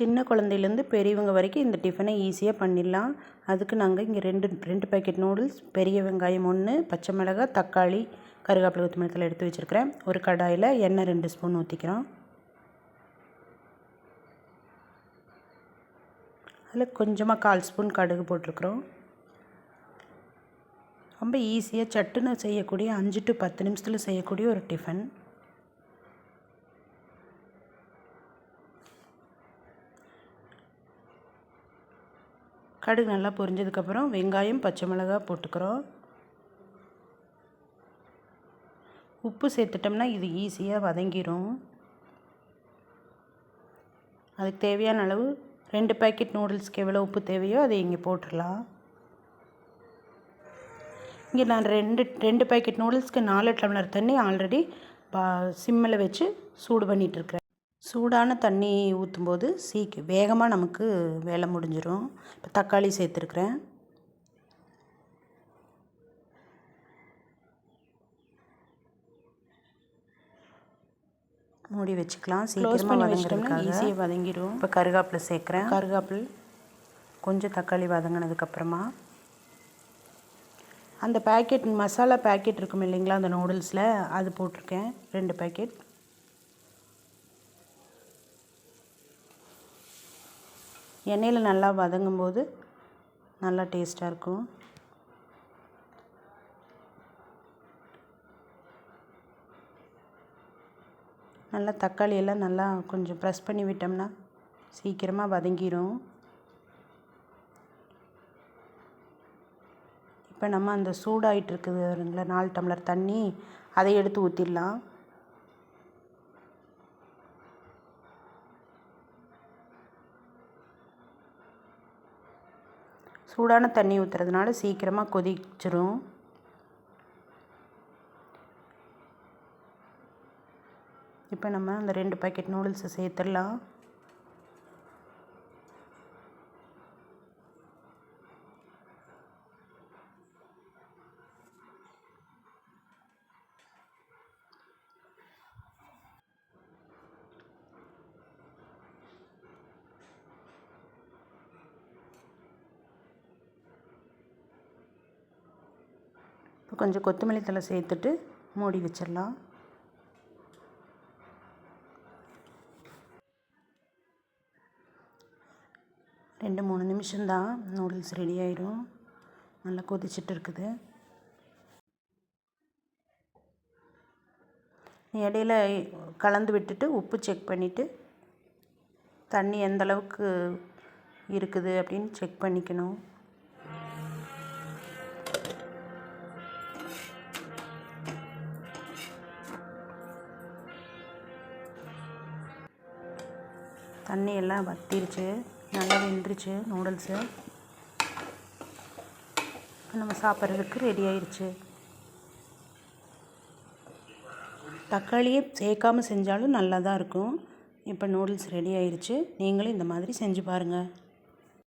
சின்ன குழந்தையிலேருந்து பெரியவங்க வரைக்கும் இந்த டிஃபனை ஈஸியாக பண்ணிடலாம். அதுக்கு நாங்கள் இங்கே ரெண்டு பேக்கெட் நூடுல்ஸ், பெரிய வெங்காயம் 1, பச்சை மிளகாய், தக்காளி, கருவேப்பிலை, கொத்தமல்லி தழை எடுத்து வச்சுருக்கிறேன். ஒரு கடாயில் எண்ணெய் 2 ஸ்பூன் ஊற்றிக்கிறோம். அதில் கொஞ்சமாக 1/4 ஸ்பூன் கடுகு போட்டிருக்கிறோம். ரொம்ப ஈஸியாக சட்டுன்னு செய்யக்கூடிய 5 to 10 நிமிஷத்தில் செய்யக்கூடிய ஒரு டிஃபன். கடுகு நல்லா பொரிஞ்சதுக்கப்புறம் வெங்காயம், பச்சை மிளகாய் போட்டுக்கிறோம். உப்பு சேர்த்துட்டோம்னா இது ஈஸியாக வதங்கிடும். அதுக்கு தேவையான அளவு 2 பேக்கெட் நூடுல்ஸ்க்கு எவ்வளோ உப்பு தேவையோ அதை இங்கே போட்டுடலாம். இங்கே நான் ரெண்டு பேக்கெட் நூடுல்ஸ்க்கு 4 டம்ளர் தண்ணி ஆல்ரெடி சிம்மில் வச்சு சூடு பண்ணிகிட்ருக்கிறேன். சூடான தண்ணி ஊற்றும்போது வேகமாக நமக்கு வேலை முடிஞ்சிடும். இப்போ தக்காளி சேர்த்துருக்குறேன். மூடி வச்சுக்கலாம். சீக்கிரமாக வதங்குறதுக்காக ஈஸியாக வதங்கிடும். இப்போ கருவேப்பிலை சேர்க்குறேன். கருவேப்பிலை கொஞ்சம் தக்காளி வதங்கினதுக்கப்புறமா அந்த பேக்கெட் மசாலா பேக்கெட் இருக்கும் இல்லைங்களா, அந்த நூடுல்ஸில் அது போட்டிருக்கேன் 2 பேக்கெட். எண்ணெயில் நல்லா வதங்கும்போது நல்லா டேஸ்ட்டாக இருக்கும். நல்லா தக்காளி எல்லாம் நல்லா கொஞ்சம் ப்ரெஸ் பண்ணி விட்டோம்னா சீக்கிரமாக வதங்கிடும். இப்போ நம்ம அந்த சூடாகிட்டு இருக்குதுங்களா 4 டம்ளர் தண்ணி, அதை எடுத்து ஊற்றிடலாம். சூடான தண்ணி ஊற்றுறதுனால சீக்கிரமாக கொதிச்சிரும். இப்போ நம்ம அந்த 2 பேக்கெட் நூடுல்ஸை சேர்த்துடலாம். கொஞ்சம் கொத்தமல்லி தழை சேர்த்துட்டு மூடி வச்சிடலாம். ரெண்டு 3 நிமிஷம்தான் நூடுல்ஸ் ரெடி ஆயிடும். நல்லா கொதிச்சுட்டு இருக்குது. இடையில கலந்து விட்டுட்டு உப்பு செக் பண்ணிவிட்டு தண்ணி எந்த அளவுக்கு இருக்குது அப்படின்னு செக் பண்ணிக்கணும். தண்ணி எல்லாம் வத்திருச்சு, நல்லா வெந்துருச்சு நூடுல்ஸு. நம்ம சாப்பிட்றதுக்கு ரெடி ஆயிடுச்சு. தக்காளியே சேர்க்காமல் செஞ்சாலும் நல்லா தான் இருக்கும். இப்போ நூடுல்ஸ் ரெடி ஆயிடுச்சு. நீங்களும் இந்த மாதிரி செஞ்சு பாருங்கள்.